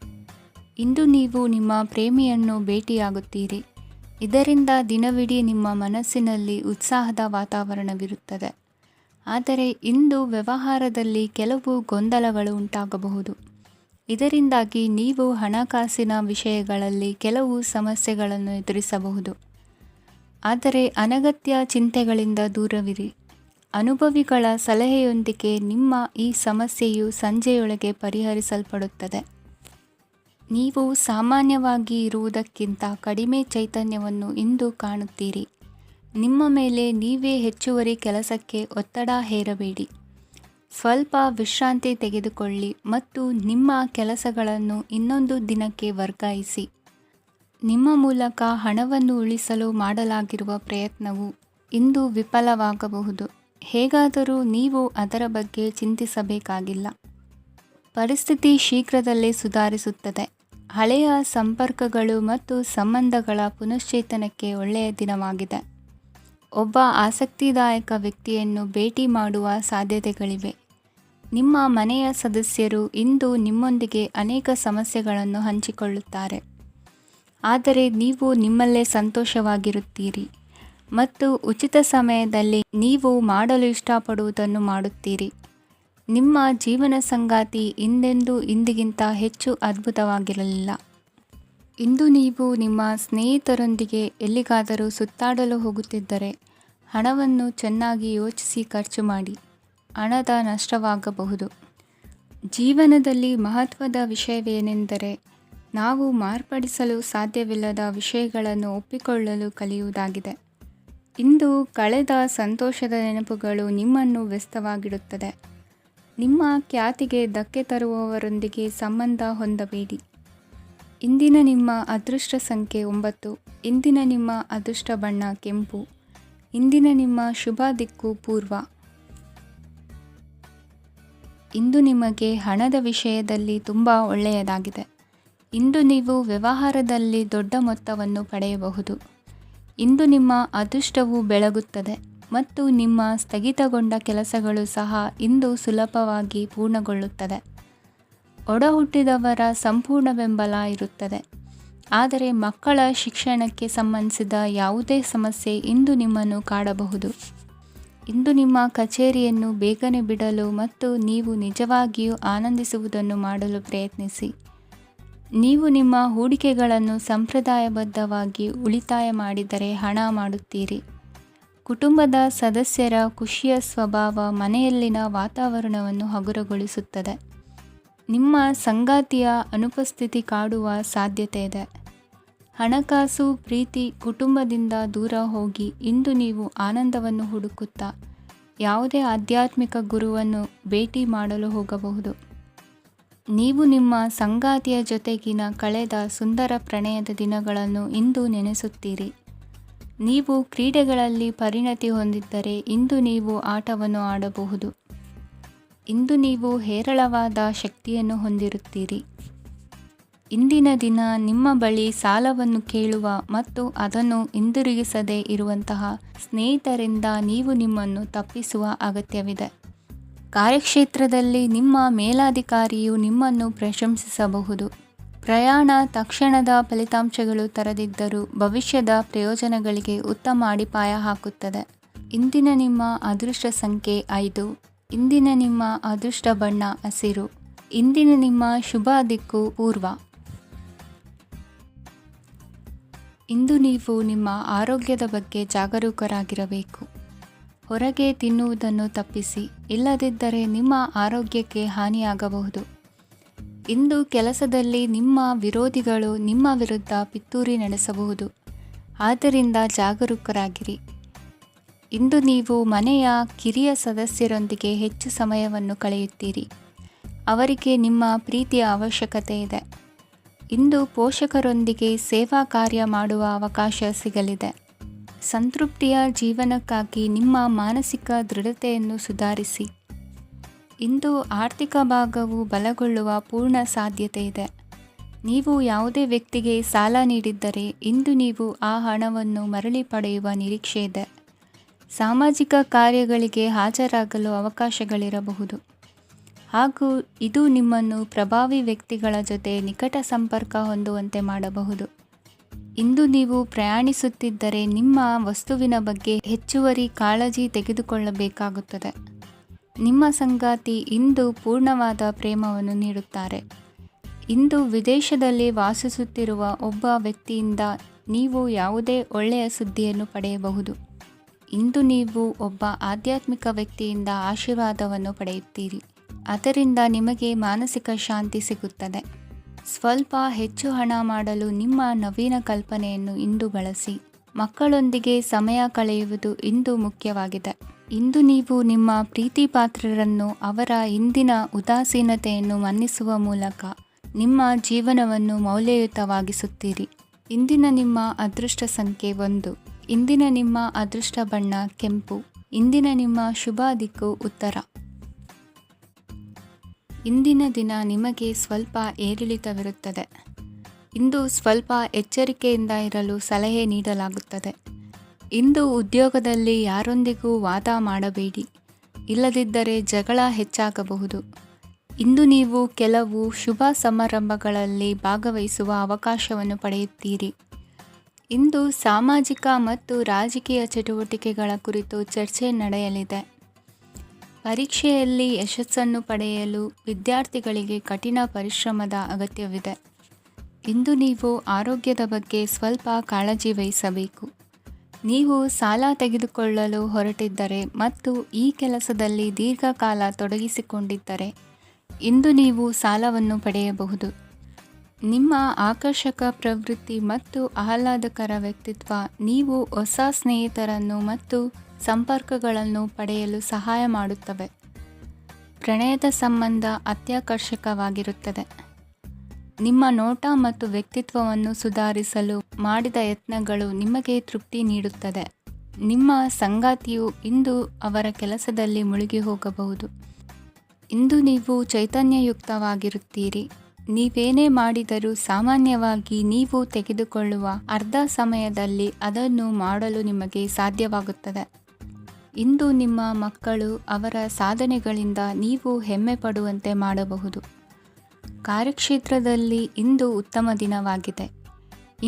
ಇಂದು ನೀವು ನಿಮ್ಮ ಪ್ರೇಮಿಯನ್ನು ಭೇಟಿಯಾಗುತ್ತೀರಿ. ಇದರಿಂದ ದಿನವಿಡೀ ನಿಮ್ಮ ಮನಸ್ಸಿನಲ್ಲಿ ಉತ್ಸಾಹದ ವಾತಾವರಣವಿರುತ್ತದೆ. ಆದರೆ ಇಂದು ವ್ಯವಹಾರದಲ್ಲಿ ಕೆಲವು ಗೊಂದಲಗಳು ಉಂಟಾಗಬಹುದು. ಇದರಿಂದಾಗಿ ನೀವು ಹಣಕಾಸಿನ ವಿಷಯಗಳಲ್ಲಿ ಕೆಲವು ಸಮಸ್ಯೆಗಳನ್ನು ಎದುರಿಸಬಹುದು. ಆದರೆ ಅನಗತ್ಯ ಚಿಂತೆಗಳಿಂದ ದೂರವಿರಿ. ಅನುಭವಿಗಳ ಸಲಹೆಯೊಂದಿಗೆ ನಿಮ್ಮ ಈ ಸಮಸ್ಯೆಯು ಸಂಜೆಯೊಳಗೆ ಪರಿಹರಿಸಲ್ಪಡುತ್ತದೆ. ನೀವು ಸಾಮಾನ್ಯವಾಗಿ ಇರುವುದಕ್ಕಿಂತ ಕಡಿಮೆ ಚೈತನ್ಯವನ್ನು ಇಂದು ಕಾಣುತ್ತೀರಿ. ನಿಮ್ಮ ಮೇಲೆ ನೀವೇ ಹೆಚ್ಚುವರಿ ಕೆಲಸಕ್ಕೆ ಒತ್ತಡ ಹೇರಬೇಡಿ. ಸ್ವಲ್ಪ ವಿಶ್ರಾಂತಿ ತೆಗೆದುಕೊಳ್ಳಿ ಮತ್ತು ನಿಮ್ಮ ಕೆಲಸಗಳನ್ನು ಇನ್ನೊಂದು ದಿನಕ್ಕೆ ವರ್ಗಾಯಿಸಿ. ನಿಮ್ಮ ಮೂಲಕ ಹಣವನ್ನು ಉಳಿಸಲು ಮಾಡಲಾಗಿರುವ ಪ್ರಯತ್ನವು ಇಂದು ವಿಫಲವಾಗಬಹುದು. ಹೇಗಾದರೂ ನೀವು ಅದರ ಬಗ್ಗೆ ಚಿಂತಿಸಬೇಕಾಗಿಲ್ಲ. ಪರಿಸ್ಥಿತಿ ಶೀಘ್ರದಲ್ಲೇ ಸುಧಾರಿಸುತ್ತದೆ. ಹಳೆಯ ಸಂಪರ್ಕಗಳು ಮತ್ತು ಸಂಬಂಧಗಳ ಪುನಶ್ಚೇತನಕ್ಕೆ ಒಳ್ಳೆಯ ದಿನವಾಗಿದೆ. ಒಬ್ಬ ಆಸಕ್ತಿದಾಯಕ ವ್ಯಕ್ತಿಯನ್ನು ಭೇಟಿ ಮಾಡುವ ಸಾಧ್ಯತೆಗಳಿವೆ. ನಿಮ್ಮ ಮನೆಯ ಸದಸ್ಯರು ಇಂದು ನಿಮ್ಮೊಂದಿಗೆ ಅನೇಕ ಸಮಸ್ಯೆಗಳನ್ನು ಹಂಚಿಕೊಳ್ಳುತ್ತಾರೆ. ಆದರೆ ನೀವು ನಿಮ್ಮಲ್ಲೇ ಸಂತೋಷವಾಗಿರುತ್ತೀರಿ ಮತ್ತು ಉಚಿತ ಸಮಯದಲ್ಲಿ ನೀವು ಮಾಡಲು ಇಷ್ಟಪಡುವುದನ್ನು ಮಾಡುತ್ತೀರಿ. ನಿಮ್ಮ ಜೀವನ ಸಂಗಾತಿ ಇಂದಿಗಿಂತ ಹೆಚ್ಚು ಅದ್ಭುತವಾಗಿರಲಿಲ್ಲ. ಇಂದು ನೀವು ನಿಮ್ಮ ಸ್ನೇಹಿತರೊಂದಿಗೆ ಎಲ್ಲಿಗಾದರೂ ಸುತ್ತಾಡಲು ಹೋಗುತ್ತಿದ್ದರೆ ಹಣವನ್ನು ಚೆನ್ನಾಗಿ ಯೋಚಿಸಿ ಖರ್ಚು ಮಾಡಿ. ಹಣದ ನಷ್ಟವಾಗಬಹುದು. ಜೀವನದಲ್ಲಿ ಮಹತ್ವದ ವಿಷಯವೇನೆಂದರೆ ನಾವು ಮಾರ್ಪಡಿಸಲು ಸಾಧ್ಯವಿಲ್ಲದ ವಿಷಯಗಳನ್ನು ಒಪ್ಪಿಕೊಳ್ಳಲು ಕಲಿಯುವುದಾಗಿದೆ. ಇಂದು ಕಳೆದ ಸಂತೋಷದ ನೆನಪುಗಳು ನಿಮ್ಮನ್ನು ವ್ಯಸ್ತವಾಗಿಡುತ್ತದೆ. ನಿಮ್ಮ ಖ್ಯಾತಿಗೆ ಧಕ್ಕೆ ತರುವವರೊಂದಿಗೆ ಸಂಬಂಧ ಹೊಂದಬೇಡಿ. ಇಂದಿನ ನಿಮ್ಮ ಅದೃಷ್ಟ ಸಂಖ್ಯೆ 9. ಇಂದಿನ ನಿಮ್ಮ ಅದೃಷ್ಟ ಬಣ್ಣ ಕೆಂಪು. ಇಂದಿನ ನಿಮ್ಮ ಶುಭ ದಿಕ್ಕು ಪೂರ್ವ. ಇಂದು ನಿಮಗೆ ಹಣದ ವಿಷಯದಲ್ಲಿ ತುಂಬ ಒಳ್ಳೆಯದಾಗಿದೆ. ಇಂದು ನೀವು ವ್ಯವಹಾರದಲ್ಲಿ ದೊಡ್ಡ ಮೊತ್ತವನ್ನು ಪಡೆಯಬಹುದು. ಇಂದು ನಿಮ್ಮ ಅದೃಷ್ಟವು ಬೆಳಗುತ್ತದೆ ಮತ್ತು ನಿಮ್ಮ ಸ್ಥಗಿತಗೊಂಡ ಕೆಲಸಗಳು ಸಹ ಇಂದು ಸುಲಭವಾಗಿ ಪೂರ್ಣಗೊಳ್ಳುತ್ತದೆ. ಒಡಹುಟ್ಟಿದವರ ಸಂಪೂರ್ಣ ಬೆಂಬಲ ಇರುತ್ತದೆ. ಆದರೆ ಮಕ್ಕಳ ಶಿಕ್ಷಣಕ್ಕೆ ಸಂಬಂಧಿಸಿದ ಯಾವುದೇ ಸಮಸ್ಯೆ ಇಂದು ನಿಮ್ಮನ್ನು ಕಾಡಬಹುದು. ಇಂದು ನಿಮ್ಮ ಕಚೇರಿಯನ್ನು ಬೇಗನೆ ಬಿಡಲು ಮತ್ತು ನೀವು ನಿಜವಾಗಿಯೂ ಆನಂದಿಸುವುದನ್ನು ಮಾಡಲು ಪ್ರಯತ್ನಿಸಿ. ನೀವು ನಿಮ್ಮ ಹೂಡಿಕೆಗಳನ್ನು ಸಂಪ್ರದಾಯಬದ್ಧವಾಗಿ ಉಳಿತಾಯ ಮಾಡಿದರೆ ಹಣ ಮಾಡುತ್ತೀರಿ. ಕುಟುಂಬದ ಸದಸ್ಯರ ಖುಷಿಯ ಸ್ವಭಾವ ಮನೆಯಲ್ಲಿನ ವಾತಾವರಣವನ್ನು ಹಗುರಗೊಳಿಸುತ್ತದೆ. ನಿಮ್ಮ ಸಂಗಾತಿಯ ಅನುಪಸ್ಥಿತಿ ಕಾಡುವ ಸಾಧ್ಯತೆ ಇದೆ. ಹಣಕಾಸು, ಪ್ರೀತಿ, ಕುಟುಂಬದಿಂದ ದೂರ ಹೋಗಿ ಇಂದು ನೀವು ಆನಂದವನ್ನು ಹುಡುಕುತ್ತಾ ಯಾವುದೇ ಆಧ್ಯಾತ್ಮಿಕ ಗುರುವನ್ನು ಭೇಟಿ ಮಾಡಲು ಹೋಗಬಹುದು. ನೀವು ನಿಮ್ಮ ಸಂಗಾತಿಯ ಜೊತೆಗಿನ ಕಳೆದ ಸುಂದರ ಪ್ರಣಯದ ದಿನಗಳನ್ನು ಇಂದು ನೆನೆಸುತ್ತೀರಿ. ನೀವು ಕ್ರೀಡೆಗಳಲ್ಲಿ ಪರಿಣತಿ ಹೊಂದಿದ್ದರೆ ಇಂದು ನೀವು ಆಟವನ್ನು ಆಡಬಹುದು. ಇಂದು ನೀವು ಹೇರಳವಾದ ಶಕ್ತಿಯನ್ನು ಹೊಂದಿರುತ್ತೀರಿ. ಇಂದಿನ ದಿನ ನಿಮ್ಮ ಬಳಿ ಸಾಲವನ್ನು ಕೇಳುವ ಮತ್ತು ಅದನ್ನು ಹಿಂದಿರುಗಿಸದೇ ಇರುವಂತಹ ಸ್ನೇಹಿತರಿಂದ ನೀವು ನಿಮ್ಮನ್ನು ತಪ್ಪಿಸುವ ಅಗತ್ಯವಿದೆ. ಕಾರ್ಯಕ್ಷೇತ್ರದಲ್ಲಿ ನಿಮ್ಮ ಮೇಲಾಧಿಕಾರಿಯು ನಿಮ್ಮನ್ನು ಪ್ರಶಂಸಿಸಬಹುದು. ಪ್ರಯಾಣ ತಕ್ಷಣದ ಫಲಿತಾಂಶಗಳು ತರದಿದ್ದರೂ ಭವಿಷ್ಯದ ಪ್ರಯೋಜನಗಳಿಗೆ ಉತ್ತಮ ಅಡಿಪಾಯ ಹಾಕುತ್ತದೆ. ಇಂದಿನ ನಿಮ್ಮ ಅದೃಷ್ಟ ಸಂಖ್ಯೆ 5. ಇಂದಿನ ನಿಮ್ಮ ಅದೃಷ್ಟ ಬಣ್ಣ ಹಸಿರು. ಇಂದಿನ ನಿಮ್ಮ ಶುಭ ದಿಕ್ಕು ಪೂರ್ವ. ಇಂದು ನೀವು ನಿಮ್ಮ ಆರೋಗ್ಯದ ಬಗ್ಗೆ ಜಾಗರೂಕರಾಗಿರಬೇಕು. ಹೊರಗೆ ತಿನ್ನುವುದನ್ನು ತಪ್ಪಿಸಿ, ಇಲ್ಲದಿದ್ದರೆ ನಿಮ್ಮ ಆರೋಗ್ಯಕ್ಕೆ ಹಾನಿಯಾಗಬಹುದು. ಇಂದು ಕೆಲಸದಲ್ಲಿ ನಿಮ್ಮ ವಿರೋಧಿಗಳು ನಿಮ್ಮ ವಿರುದ್ಧ ಪಿತೂರಿ ನಡೆಸಬಹುದು. ಆದ್ದರಿಂದ ಜಾಗರೂಕರಾಗಿರಿ. ಇಂದು ನೀವು ಮನೆಯ ಕಿರಿಯ ಸದಸ್ಯರೊಂದಿಗೆ ಹೆಚ್ಚು ಸಮಯವನ್ನು ಕಳೆಯುತ್ತೀರಿ. ಅವರಿಗೆ ನಿಮ್ಮ ಪ್ರೀತಿಯ ಅವಶ್ಯಕತೆ ಇದೆ. ಇಂದು ಪೋಷಕರೊಂದಿಗೆ ಸೇವಾ ಕಾರ್ಯ ಮಾಡುವ ಅವಕಾಶ ಸಿಗಲಿದೆ. ಸಂತೃಪ್ತಿಯ ಜೀವನಕ್ಕಾಗಿ ನಿಮ್ಮ ಮಾನಸಿಕ ದೃಢತೆಯನ್ನು ಸುಧಾರಿಸಿ. ಇಂದು ಆರ್ಥಿಕ ಭಾಗವು ಬಲಗೊಳ್ಳುವ ಪೂರ್ಣ ಸಾಧ್ಯತೆ ಇದೆ. ನೀವು ಯಾವುದೇ ವ್ಯಕ್ತಿಗೆ ಸಾಲ ನೀಡಿದ್ದರೆ ಇಂದು ನೀವು ಆ ಹಣವನ್ನು ಮರಳಿ ಪಡೆಯುವ ನಿರೀಕ್ಷೆ ಇದೆ. ಸಾಮಾಜಿಕ ಕಾರ್ಯಗಳಿಗೆ ಹಾಜರಾಗಲು ಅವಕಾಶಗಳಿರಬಹುದು ಹಾಗೂ ಇದು ನಿಮ್ಮನ್ನು ಪ್ರಭಾವಿ ವ್ಯಕ್ತಿಗಳ ಜೊತೆ ನಿಕಟ ಸಂಪರ್ಕ ಹೊಂದುವಂತೆ ಮಾಡಬಹುದು. ಇಂದು ನೀವು ಪ್ರಯಾಣಿಸುತ್ತಿದ್ದರೆ ನಿಮ್ಮ ವಸ್ತುವಿನ ಬಗ್ಗೆ ಹೆಚ್ಚುವರಿ ಕಾಳಜಿ ತೆಗೆದುಕೊಳ್ಳಬೇಕಾಗುತ್ತದೆ. ನಿಮ್ಮ ಸಂಗಾತಿ ಇಂದು ಪೂರ್ಣವಾದ ಪ್ರೇಮವನ್ನು ನೀಡುತ್ತಾರೆ. ಇಂದು ವಿದೇಶದಲ್ಲಿ ವಾಸಿಸುತ್ತಿರುವ ಒಬ್ಬ ವ್ಯಕ್ತಿಯಿಂದ ನೀವು ಯಾವುದೇ ಒಳ್ಳೆಯ ಸುದ್ದಿಯನ್ನು ಪಡೆಯಬಹುದು. ಇಂದು ನೀವು ಒಬ್ಬ ಆಧ್ಯಾತ್ಮಿಕ ವ್ಯಕ್ತಿಯಿಂದ ಆಶೀರ್ವಾದವನ್ನು ಪಡೆಯುತ್ತೀರಿ. ಅದರಿಂದ ನಿಮಗೆ ಮಾನಸಿಕ ಶಾಂತಿ ಸಿಗುತ್ತದೆ. ಸ್ವಲ್ಪ ಹೆಚ್ಚು ಹಣ ಮಾಡಲು ನಿಮ್ಮ ನವೀನ ಕಲ್ಪನೆಯನ್ನು ಇಂದು ಬಳಸಿ. ಮಕ್ಕಳೊಂದಿಗೆ ಸಮಯ ಕಳೆಯುವುದು ಇಂದು ಮುಖ್ಯವಾಗಿದೆ. ಇಂದು ನೀವು ನಿಮ್ಮ ಪ್ರೀತಿ ಪಾತ್ರರನ್ನು ಅವರ ಇಂದಿನ ಉದಾಸೀನತೆಯನ್ನು ಮನ್ನಿಸುವ ಮೂಲಕ ನಿಮ್ಮ ಜೀವನವನ್ನು ಮೌಲ್ಯಯುತವಾಗಿಸುತ್ತೀರಿ. ಇಂದಿನ ನಿಮ್ಮ ಅದೃಷ್ಟ ಸಂಖ್ಯೆ 1. ಇಂದಿನ ನಿಮ್ಮ ಅದೃಷ್ಟ ಬಣ್ಣ ಕೆಂಪು. ಇಂದಿನ ನಿಮ್ಮ ಶುಭ ದಿಕ್ಕು ಉತ್ತರ. ಇಂದಿನ ದಿನ ನಿಮಗೆ ಸ್ವಲ್ಪ ಏರಿಳಿತವಿರುತ್ತದೆ. ಇಂದು ಸ್ವಲ್ಪ ಎಚ್ಚರಿಕೆಯಿಂದ ಇರಲು ಸಲಹೆ ನೀಡಲಾಗುತ್ತದೆ. ಇಂದು ಉದ್ಯೋಗದಲ್ಲಿ ಯಾರೊಂದಿಗೂ ವಾದ ಮಾಡಬೇಡಿ, ಇಲ್ಲದಿದ್ದರೆ ಜಗಳ ಹೆಚ್ಚಾಗಬಹುದು. ಇಂದು ನೀವು ಕೆಲವು ಶುಭ ಸಮಾರಂಭಗಳಲ್ಲಿ ಭಾಗವಹಿಸುವ ಅವಕಾಶವನ್ನು ಪಡೆಯುತ್ತೀರಿ. ಇಂದು ಸಾಮಾಜಿಕ ಮತ್ತು ರಾಜಕೀಯ ಚಟುವಟಿಕೆಗಳ ಕುರಿತು ಚರ್ಚೆ ನಡೆಯಲಿದೆ. ಪರೀಕ್ಷೆಯಲ್ಲಿ ಯಶಸ್ಸನ್ನು ಪಡೆಯಲು ವಿದ್ಯಾರ್ಥಿಗಳಿಗೆ ಕಠಿಣ ಪರಿಶ್ರಮದ ಅಗತ್ಯವಿದೆ. ಇಂದು ನೀವು ಆರೋಗ್ಯದ ಬಗ್ಗೆ ಸ್ವಲ್ಪ ಕಾಳಜಿ ವಹಿಸಬೇಕು. ನೀವು ಸಾಲ ತೆಗೆದುಕೊಳ್ಳಲು ಹೊರಟಿದ್ದರೆ ಮತ್ತು ಈ ಕೆಲಸದಲ್ಲಿ ದೀರ್ಘಕಾಲ ತೊಡಗಿಸಿಕೊಂಡಿದ್ದರೆ ಇಂದು ನೀವು ಸಾಲವನ್ನು ಪಡೆಯಬಹುದು. ನಿಮ್ಮ ಆಕರ್ಷಕ ಪ್ರವೃತ್ತಿ ಮತ್ತು ಆಹ್ಲಾದಕರ ವ್ಯಕ್ತಿತ್ವ ನೀವು ಹೊಸ ಸ್ನೇಹಿತರನ್ನು ಮತ್ತು ಸಂಪರ್ಕಗಳನ್ನು ಪಡೆಯಲು ಸಹಾಯ ಮಾಡುತ್ತವೆ. ಪ್ರಣಯದ ಸಂಬಂಧ ಅತ್ಯಾಕರ್ಷಕವಾಗಿರುತ್ತದೆ. ನಿಮ್ಮ ನೋಟ ಮತ್ತು ವ್ಯಕ್ತಿತ್ವವನ್ನು ಸುಧಾರಿಸಲು ಮಾಡಿದ ಯತ್ನಗಳು ನಿಮಗೆ ತೃಪ್ತಿ ನೀಡುತ್ತದೆ. ನಿಮ್ಮ ಸಂಗಾತಿಯು ಇಂದು ಅವರ ಕೆಲಸದಲ್ಲಿ ಮುಳುಗಿ ಹೋಗಬಹುದು. ಇಂದು ನೀವು ಚೈತನ್ಯಯುಕ್ತವಾಗಿರುತ್ತೀರಿ. ನೀವೇನೇ ಮಾಡಿದರೂ ಸಾಮಾನ್ಯವಾಗಿ ನೀವು ತೆಗೆದುಕೊಳ್ಳುವ ಅರ್ಧ ಸಮಯದಲ್ಲಿ ಅದನ್ನು ಮಾಡಲು ನಿಮಗೆ ಸಾಧ್ಯವಾಗುತ್ತದೆ. ಇಂದು ನಿಮ್ಮ ಮಕ್ಕಳು ಅವರ ಸಾಧನೆಗಳಿಂದ ನೀವು ಹೆಮ್ಮೆ ಪಡುವಂತೆ ಮಾಡಬಹುದು. ಕಾರ್ಯಕ್ಷೇತ್ರದಲ್ಲಿ ಇಂದು ಉತ್ತಮ ದಿನವಾಗಿದೆ.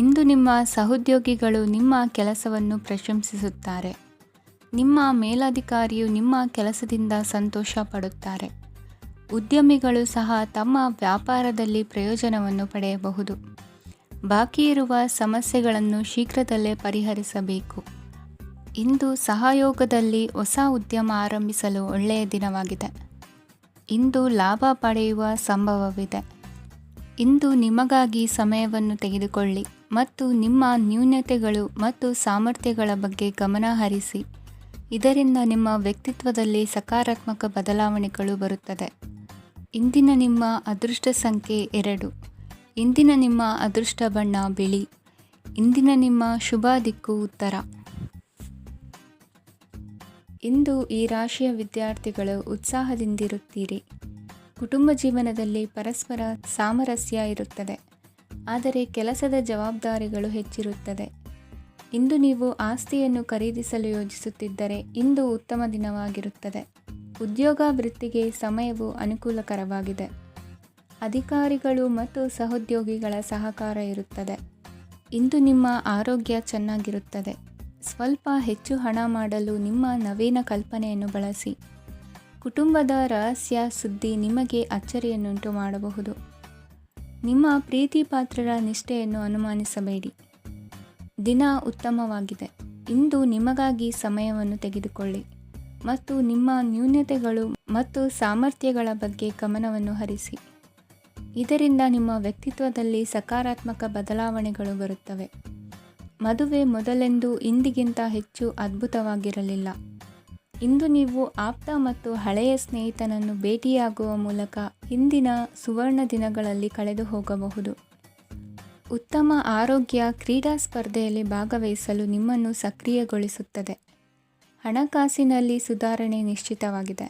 ಇಂದು ನಿಮ್ಮ ಸಹೋದ್ಯೋಗಿಗಳು ನಿಮ್ಮ ಕೆಲಸವನ್ನು ಪ್ರಶಂಸಿಸುತ್ತಾರೆ. ನಿಮ್ಮ ಮೇಲಧಿಕಾರಿಯು ನಿಮ್ಮ ಕೆಲಸದಿಂದ ಸಂತೋಷ ಪಡುತ್ತಾರೆ. ಉದ್ಯಮಿಗಳು ಸಹ ತಮ್ಮ ವ್ಯಾಪಾರದಲ್ಲಿ ಪ್ರಯೋಜನವನ್ನು ಪಡೆಯಬಹುದು. ಬಾಕಿ ಇರುವ ಸಮಸ್ಯೆಗಳನ್ನು ಶೀಘ್ರದಲ್ಲೇ ಪರಿಹರಿಸಬೇಕು. ಇಂದು ಸಹಯೋಗದಲ್ಲಿ ಹೊಸ ಉದ್ಯಮ ಆರಂಭಿಸಲು ಒಳ್ಳೆಯ ದಿನವಾಗಿದೆ. ಇಂದು ಲಾಭ ಪಡೆಯುವ ಸಂಭವವಿದೆ. ಇಂದು ನಿಮಗಾಗಿ ಸಮಯವನ್ನು ತೆಗೆದುಕೊಳ್ಳಿ ಮತ್ತು ನಿಮ್ಮ ನ್ಯೂನತೆಗಳು ಮತ್ತು ಸಾಮರ್ಥ್ಯಗಳ ಬಗ್ಗೆ ಗಮನ ಹರಿಸಿ. ಇದರಿಂದ ನಿಮ್ಮ ವ್ಯಕ್ತಿತ್ವದಲ್ಲಿ ಸಕಾರಾತ್ಮಕ ಬದಲಾವಣೆಗಳು ಬರುತ್ತದೆ. ಇಂದಿನ ನಿಮ್ಮ ಅದೃಷ್ಟ ಸಂಖ್ಯೆ 2. ಇಂದಿನ ನಿಮ್ಮ ಅದೃಷ್ಟ ಬಣ್ಣ ಬಿಳಿ. ಇಂದಿನ ನಿಮ್ಮ ಶುಭ ದಿಕ್ಕು ಉತ್ತರ. ಇಂದು ಈ ರಾಶಿಯ ವಿದ್ಯಾರ್ಥಿಗಳು ಉತ್ಸಾಹದಿಂದಿರುತ್ತೀರಿ. ಕುಟುಂಬ ಜೀವನದಲ್ಲಿ ಪರಸ್ಪರ ಸಾಮರಸ್ಯ ಇರುತ್ತದೆ, ಆದರೆ ಕೆಲಸದ ಜವಾಬ್ದಾರಿಗಳು ಹೆಚ್ಚಿರುತ್ತದೆ. ಇಂದು ನೀವು ಆಸ್ತಿಯನ್ನು ಖರೀದಿಸಲು ಯೋಜಿಸುತ್ತಿದ್ದರೆ ಇಂದು ಉತ್ತಮ ದಿನವಾಗಿರುತ್ತದೆ. ಉದ್ಯೋಗ ವೃತ್ತಿಗೆ ಸಮಯವು ಅನುಕೂಲಕರವಾಗಿದೆ. ಅಧಿಕಾರಿಗಳು ಮತ್ತು ಸಹೋದ್ಯೋಗಿಗಳ ಸಹಕಾರ ಇರುತ್ತದೆ. ಇಂದು ನಿಮ್ಮ ಆರೋಗ್ಯ ಚೆನ್ನಾಗಿರುತ್ತದೆ. ಸ್ವಲ್ಪ ಹೆಚ್ಚು ಹಣ ಮಾಡಲು ನಿಮ್ಮ ನವೀನ ಕಲ್ಪನೆಯನ್ನು ಬಳಸಿ. ಕುಟುಂಬದ ರಹಸ್ಯ ಸುದ್ದಿ ನಿಮಗೆ ಅಚ್ಚರಿಯನ್ನುಂಟು ಮಾಡಬಹುದು. ನಿಮ್ಮ ಪ್ರೀತಿ ಪಾತ್ರರ ನಿಷ್ಠೆಯನ್ನು ಅನುಮಾನಿಸಬೇಡಿ. ದಿನ ಉತ್ತಮವಾಗಿದೆ. ಇಂದು ನಿಮಗಾಗಿ ಸಮಯವನ್ನು ತೆಗೆದುಕೊಳ್ಳಿ ಮತ್ತು ನಿಮ್ಮ ನ್ಯೂನತೆಗಳು ಮತ್ತು ಸಾಮರ್ಥ್ಯಗಳ ಬಗ್ಗೆ ಗಮನವನ್ನು ಹರಿಸಿ. ಇದರಿಂದ ನಿಮ್ಮ ವ್ಯಕ್ತಿತ್ವದಲ್ಲಿ ಸಕಾರಾತ್ಮಕ ಬದಲಾವಣೆಗಳು ಬರುತ್ತವೆ. ಮದುವೆ ಮೊದಲೆಂದೂ ಇಂದಿಗಿಂತ ಹೆಚ್ಚು ಅದ್ಭುತವಾಗಿರಲಿಲ್ಲ. ಇಂದು ನೀವು ಆಪ್ತ ಮತ್ತು ಹಳೆಯ ಸ್ನೇಹಿತನನ್ನು ಭೇಟಿಯಾಗುವ ಮೂಲಕ ಹಿಂದಿನ ಸುವರ್ಣ ದಿನಗಳಲ್ಲಿ ಕಳೆದು ಹೋಗಬಹುದು. ಉತ್ತಮ ಆರೋಗ್ಯ ಕ್ರೀಡಾ ಸ್ಪರ್ಧೆಯಲ್ಲಿ ಭಾಗವಹಿಸಲು ನಿಮ್ಮನ್ನು ಸಕ್ರಿಯಗೊಳಿಸುತ್ತದೆ. ಹಣಕಾಸಿನಲ್ಲಿ ಸುಧಾರಣೆ ನಿಶ್ಚಿತವಾಗಿದೆ.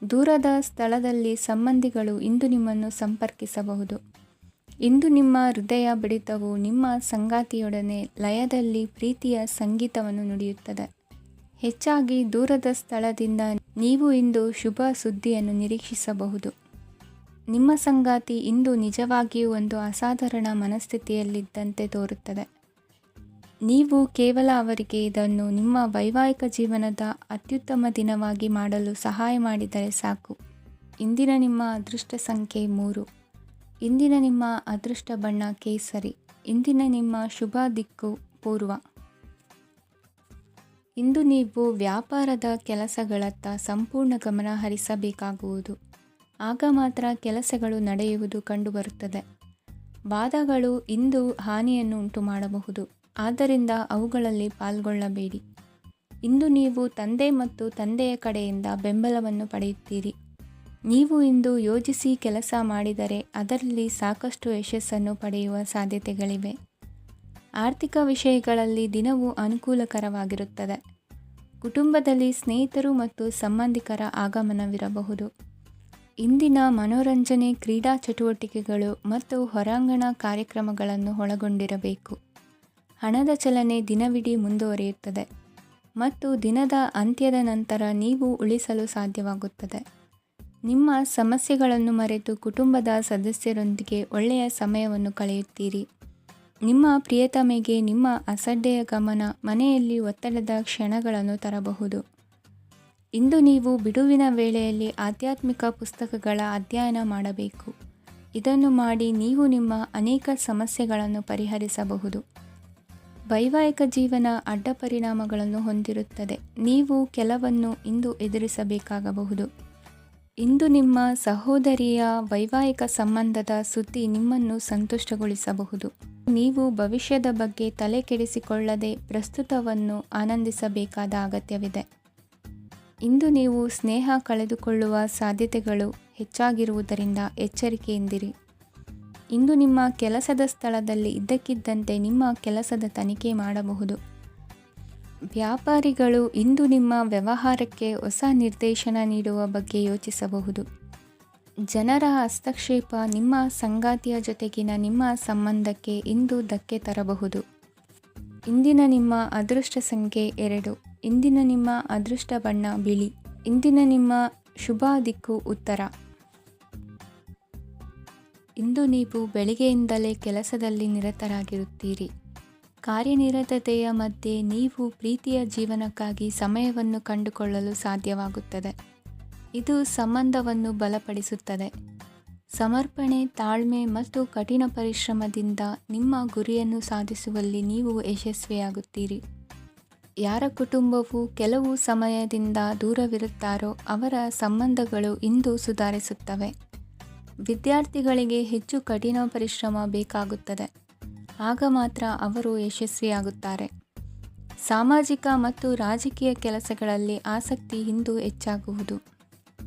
ದೂರದ ಸ್ಥಳದಲ್ಲಿ ಸಂಬಂಧಿಗಳು ಇಂದು ನಿಮ್ಮನ್ನು ಸಂಪರ್ಕಿಸಬಹುದು. ಇಂದು ನಿಮ್ಮ ಹೃದಯ ಬಡಿತವು ನಿಮ್ಮ ಸಂಗಾತಿಯೊಡನೆ ಲಯದಲ್ಲಿ ಪ್ರೀತಿಯ ಸಂಗೀತವನ್ನು ನುಡಿಯುತ್ತದೆ. ಹೆಚ್ಚಾಗಿ ದೂರದ ಸ್ಥಳದಿಂದ ನೀವು ಇಂದು ಶುಭ ಸುದ್ದಿಯನ್ನು ನಿರೀಕ್ಷಿಸಬಹುದು. ನಿಮ್ಮ ಸಂಗಾತಿ ಇಂದು ನಿಜವಾಗಿಯೂ ಒಂದು ಅಸಾಧಾರಣ ಮನಸ್ಥಿತಿಯಲ್ಲಿದ್ದಂತೆ ತೋರುತ್ತದೆ. ನೀವು ಕೇವಲ ಅವರಿಗೆ ಇದನ್ನು ನಿಮ್ಮ ವೈವಾಹಿಕ ಜೀವನದ ಅತ್ಯುತ್ತಮ ದಿನವಾಗಿ ಮಾಡಲು ಸಹಾಯ ಮಾಡಿದರೆ ಸಾಕು. ಇಂದಿನ ನಿಮ್ಮ ಅದೃಷ್ಟ ಸಂಖ್ಯೆ 3. ಇಂದಿನ ನಿಮ್ಮ ಅದೃಷ್ಟ ಬಣ್ಣ ಕೇಸರಿ. ಇಂದಿನ ನಿಮ್ಮ ಶುಭ ದಿಕ್ಕು ಪೂರ್ವ. ಇಂದು ನೀವು ವ್ಯಾಪಾರದ ಕೆಲಸಗಳತ್ತ ಸಂಪೂರ್ಣ ಗಮನ ಹರಿಸಬೇಕಾಗುವುದು. ಆಗ ಮಾತ್ರ ಕೆಲಸಗಳು ನಡೆಯುವುದು ಕಂಡುಬರುತ್ತದೆ. ವಾದಗಳು ಇಂದು ಹಾನಿಯನ್ನು ಉಂಟು ಮಾಡಬಹುದು. ಆದ್ದರಿಂದ ಅವುಗಳಲ್ಲಿ ಪಾಲ್ಗೊಳ್ಳಬೇಡಿ. ಇಂದು ನೀವು ತಂದೆ ಮತ್ತು ತಂದೆಯ ಕಡೆಯಿಂದ ಬೆಂಬಲವನ್ನು ಪಡೆಯುತ್ತೀರಿ. ನೀವು ಇಂದು ಯೋಜಿಸಿ ಕೆಲಸ ಮಾಡಿದರೆ ಅದರಲ್ಲಿ ಸಾಕಷ್ಟು ಯಶಸ್ಸನ್ನು ಪಡೆಯುವ ಸಾಧ್ಯತೆಗಳಿವೆ. ಆರ್ಥಿಕ ವಿಷಯಗಳಲ್ಲಿ ದಿನವೂ ಅನುಕೂಲಕರವಾಗಿರುತ್ತದೆ. ಕುಟುಂಬದಲ್ಲಿ ಸ್ನೇಹಿತರು ಮತ್ತು ಸಂಬಂಧಿಕರ ಆಗಮನವಿರಬಹುದು. ಇಂದಿನ ಮನೋರಂಜನೆ ಕ್ರೀಡಾ ಚಟುವಟಿಕೆಗಳು ಮತ್ತು ಹೊರಾಂಗಣ ಕಾರ್ಯಕ್ರಮಗಳನ್ನು ಒಳಗೊಂಡಿರಬೇಕು. ಹಣದ ಚಲನೆ ದಿನವಿಡೀ ಮುಂದುವರಿಯುತ್ತದೆ ಮತ್ತು ದಿನದ ಅಂತ್ಯದ ನಂತರ ನೀವು ಉಳಿಸಲು ಸಾಧ್ಯವಾಗುತ್ತದೆ. ನಿಮ್ಮ ಸಮಸ್ಯೆಗಳನ್ನು ಮರೆತು ಕುಟುಂಬದ ಸದಸ್ಯರೊಂದಿಗೆ ಒಳ್ಳೆಯ ಸಮಯವನ್ನು ಕಳೆಯುತ್ತೀರಿ. ನಿಮ್ಮ ಪ್ರಿಯತಮೆಗೆ ನಿಮ್ಮ ಅಸಡ್ಡೆಯ ಗಮನ ಮನೆಯಲ್ಲಿ ಒತ್ತಡದ ಕ್ಷಣಗಳನ್ನು ತರಬಹುದು. ಇಂದು ನೀವು ಬಿಡುವಿನ ವೇಳೆಯಲ್ಲಿ ಆಧ್ಯಾತ್ಮಿಕ ಪುಸ್ತಕಗಳ ಅಧ್ಯಯನ ಮಾಡಬೇಕು. ಇದನ್ನು ಮಾಡಿ ನೀವು ನಿಮ್ಮ ಅನೇಕ ಸಮಸ್ಯೆಗಳನ್ನು ಪರಿಹರಿಸಬಹುದು. ವೈವಾಹಿಕ ಜೀವನ ಅಡ್ಡ ಪರಿಣಾಮಗಳನ್ನು ಹೊಂದಿರುತ್ತದೆ. ನೀವು ಕೆಲವನ್ನು ಇಂದು ಎದುರಿಸಬೇಕಾಗಬಹುದು. ಇಂದು ನಿಮ್ಮ ಸಹೋದರಿಯ ವೈವಾಹಿಕ ಸಂಬಂಧದ ಸುದ್ದಿ ನಿಮ್ಮನ್ನು ಸಂತುಷ್ಟಗೊಳಿಸಬಹುದು. ನೀವು ಭವಿಷ್ಯದ ಬಗ್ಗೆ ತಲೆ ಕೆಡಿಸಿಕೊಳ್ಳದೆ ಪ್ರಸ್ತುತವನ್ನು ಆನಂದಿಸಬೇಕಾದ ಅಗತ್ಯವಿದೆ. ಇಂದು ನೀವು ಸ್ನೇಹ ಕಳೆದುಕೊಳ್ಳುವ ಸಾಧ್ಯತೆಗಳು ಹೆಚ್ಚಾಗಿರುವುದರಿಂದ ಎಚ್ಚರಿಕೆಯಿಂದಿರಿ. ಇಂದು ನಿಮ್ಮ ಕೆಲಸದ ಸ್ಥಳದಲ್ಲಿ ಇದ್ದಕ್ಕಿದ್ದಂತೆ ನಿಮ್ಮ ಕೆಲಸದ ತನಿಖೆ ಮಾಡಬಹುದು. ವ್ಯಾಪಾರಿಗಳು ಇಂದು ನಿಮ್ಮ ವ್ಯವಹಾರಕ್ಕೆ ಹೊಸ ನಿರ್ದೇಶನ ನೀಡುವ ಬಗ್ಗೆ ಯೋಚಿಸಬಹುದು. ಜನರ ಹಸ್ತಕ್ಷೇಪ ನಿಮ್ಮ ಸಂಗಾತಿಯ ಜೊತೆಗಿನ ನಿಮ್ಮ ಸಂಬಂಧಕ್ಕೆ ಇಂದು ಧಕ್ಕೆ ತರಬಹುದು. ಇಂದಿನ ನಿಮ್ಮ ಅದೃಷ್ಟ ಸಂಖ್ಯೆ 2. ಇಂದಿನ ನಿಮ್ಮ ಅದೃಷ್ಟ ಬಣ್ಣ ಬಿಳಿ. ಇಂದಿನ ನಿಮ್ಮ ಶುಭ ದಿಕ್ಕು ಉತ್ತರ. ಇಂದು ನೀವು ಬೆಳಿಗ್ಗೆಯಿಂದಲೇ ಕೆಲಸದಲ್ಲಿ ನಿರತರಾಗಿರುತ್ತೀರಿ. ಕಾರ್ಯನಿರತತೆಯ ಮಧ್ಯೆ ನೀವು ಪ್ರೀತಿಯ ಜೀವನಕ್ಕಾಗಿ ಸಮಯವನ್ನು ಕಂಡುಕೊಳ್ಳಲು ಸಾಧ್ಯವಾಗುತ್ತದೆ. ಇದು ಸಂಬಂಧವನ್ನು ಬಲಪಡಿಸುತ್ತದೆ. ಸಮರ್ಪಣೆ, ತಾಳ್ಮೆ ಮತ್ತು ಕಠಿಣ ಪರಿಶ್ರಮದಿಂದ ನಿಮ್ಮ ಗುರಿಯನ್ನು ಸಾಧಿಸುವಲ್ಲಿ ನೀವು ಯಶಸ್ವಿಯಾಗುತ್ತೀರಿ. ಯಾರ ಕುಟುಂಬವು ಕೆಲವು ಸಮಯದಿಂದ ದೂರವಿರುತ್ತಾರೋ ಅವರ ಸಂಬಂಧಗಳು ಇಂದು ಸುಧಾರಿಸುತ್ತವೆ. ವಿದ್ಯಾರ್ಥಿಗಳಿಗೆ ಹೆಚ್ಚು ಕಠಿಣ ಪರಿಶ್ರಮ ಬೇಕಾಗುತ್ತದೆ. ಆಗ ಮಾತ್ರ ಅವರು ಯಶಸ್ವಿಯಾಗುತ್ತಾರೆ. ಸಾಮಾಜಿಕ ಮತ್ತು ರಾಜಕೀಯ ಕೆಲಸಗಳಲ್ಲಿ ಆಸಕ್ತಿ ಇಂದು ಹೆಚ್ಚಾಗುವುದು.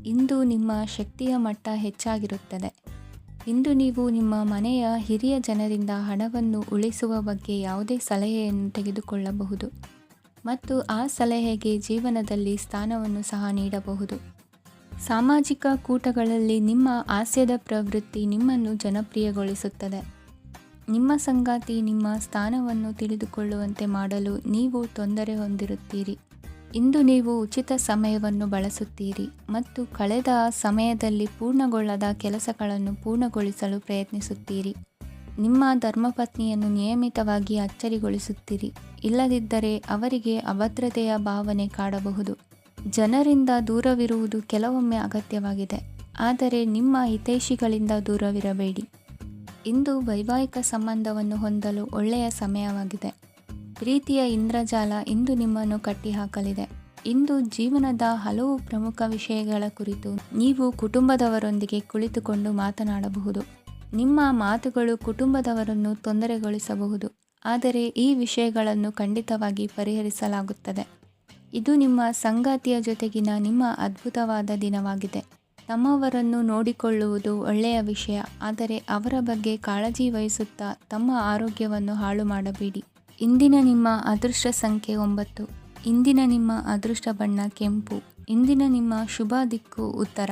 ಇಂದು ನಿಮ್ಮ ಶಕ್ತಿಯ ಮಟ್ಟ ಹೆಚ್ಚಾಗಿರುತ್ತದೆ. ಇಂದು ನೀವು ನಿಮ್ಮ ಮನೆಯ ಹಿರಿಯ ಜನರಿಂದ ಹಣವನ್ನು ಉಳಿಸುವ ಬಗ್ಗೆ ಯಾವುದೇ ಸಲಹೆಯನ್ನು ತೆಗೆದುಕೊಳ್ಳಬಹುದು ಮತ್ತು ಆ ಸಲಹೆಗೆ ಜೀವನದಲ್ಲಿ ಸ್ಥಾನವನ್ನು ಸಹ ನೀಡಬಹುದು. ಸಾಮಾಜಿಕ ಕೂಟಗಳಲ್ಲಿ ನಿಮ್ಮ ಹಾಸ್ಯದ ಪ್ರವೃತ್ತಿ ನಿಮ್ಮನ್ನು ಜನಪ್ರಿಯಗೊಳಿಸುತ್ತದೆ. ನಿಮ್ಮ ಸಂಗಾತಿ ನಿಮ್ಮ ಸ್ಥಾನವನ್ನು ತಿಳಿದುಕೊಳ್ಳುವಂತೆ ಮಾಡಲು ನೀವು ತೊಂದರೆ ಹೊಂದಿರುತ್ತೀರಿ. ಇಂದು ನೀವು ಉಚಿತ ಸಮಯವನ್ನು ಬಳಸುತ್ತೀರಿ ಮತ್ತು ಕಳೆದ ಸಮಯದಲ್ಲಿ ಪೂರ್ಣಗೊಳ್ಳದ ಕೆಲಸಗಳನ್ನು ಪೂರ್ಣಗೊಳಿಸಲು ಪ್ರಯತ್ನಿಸುತ್ತೀರಿ. ನಿಮ್ಮ ಧರ್ಮಪತ್ನಿಯನ್ನು ನಿಯಮಿತವಾಗಿ ಅಚ್ಚರಿಗೊಳಿಸುತ್ತೀರಿ. ಇಲ್ಲದಿದ್ದರೆ ಅವರಿಗೆ ಅಭದ್ರತೆಯ ಭಾವನೆ ಕಾಡಬಹುದು. ಜನರಿಂದ ದೂರವಿರುವುದು ಕೆಲವೊಮ್ಮೆ ಅಗತ್ಯವಾಗಿದೆ, ಆದರೆ ನಿಮ್ಮ ಹಿತೈಷಿಗಳಿಂದ ದೂರವಿರಬೇಡಿ. ಇಂದು ವೈವಾಹಿಕ ಸಂಬಂಧವನ್ನು ಹೊಂದಲು ಒಳ್ಳೆಯ ಸಮಯವಾಗಿದೆ. ಪ್ರೀತಿಯ ಇಂದ್ರಜಾಲ ಇಂದು ನಿಮ್ಮನ್ನು ಕಟ್ಟಿಹಾಕಲಿದೆ. ಇಂದು ಜೀವನದ ಹಲವು ಪ್ರಮುಖ ವಿಷಯಗಳ ಕುರಿತು ನೀವು ಕುಟುಂಬದವರೊಂದಿಗೆ ಕುಳಿತುಕೊಂಡು ಮಾತನಾಡಬಹುದು. ನಿಮ್ಮ ಮಾತುಗಳು ಕುಟುಂಬದವರನ್ನು ತೊಂದರೆಗೊಳಿಸಬಹುದು, ಆದರೆ ಈ ವಿಷಯಗಳನ್ನು ಖಂಡಿತವಾಗಿ ಪರಿಹರಿಸಲಾಗುತ್ತದೆ. ಇದು ನಿಮ್ಮ ಸಂಗಾತಿಯ ಜೊತೆಗಿನ ನಿಮ್ಮ ಅದ್ಭುತವಾದ ದಿನವಾಗಿದೆ. ತಮ್ಮವರನ್ನು ನೋಡಿಕೊಳ್ಳುವುದು ಒಳ್ಳೆಯ ವಿಷಯ, ಆದರೆ ಅವರ ಬಗ್ಗೆ ಕಾಳಜಿ ವಹಿಸುತ್ತಾ ತಮ್ಮ ಆರೋಗ್ಯವನ್ನು ಹಾಳು ಮಾಡಬೇಡಿ. ಇಂದಿನ ನಿಮ್ಮ ಅದೃಷ್ಟ ಸಂಖ್ಯೆ 9. ಇಂದಿನ ನಿಮ್ಮ ಅದೃಷ್ಟ ಬಣ್ಣ ಕೆಂಪು. ಇಂದಿನ ನಿಮ್ಮ ಶುಭ ದಿಕ್ಕು ಉತ್ತರ.